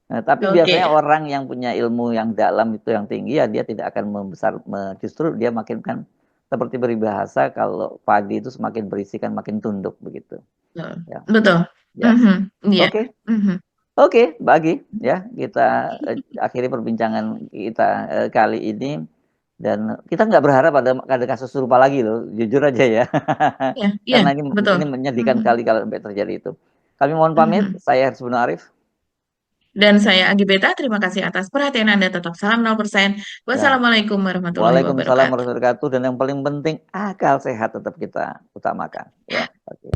A: Nah, tapi biasanya
B: Oke.
A: orang yang punya ilmu yang dalam itu yang tinggi ya dia tidak akan membesar, justru dia makin kan seperti peribahasa kalau padi itu semakin berisi kan makin tunduk begitu.
B: Betul.
A: Ya,
B: Betul.
A: ya.
B: Mhm. Iya.
A: Oke,
B: Mhm.
A: oke, bagi ya kita akhiri perbincangan kita kali ini dan kita nggak berharap ada kasus serupa lagi loh, jujur aja ya.
B: Iya, iya,
A: Karena
B: betul.
A: ini menyedihkan
B: Mhm.
A: sekali kalau sampai terjadi itu. Kami mohon pamit,
B: Mhm.
A: saya Harisbun Arif.
B: Dan saya Agi Beta, terima kasih atas perhatian Anda. Tetap salam 0%.
A: Ya,
B: Wassalamualaikum warahmatullahi
A: waalaikumsalam
B: wabarakatuh.
A: warahmatullahi wabarakatuh dan yang paling penting akal sehat tetap kita utamakan. Ya, oke.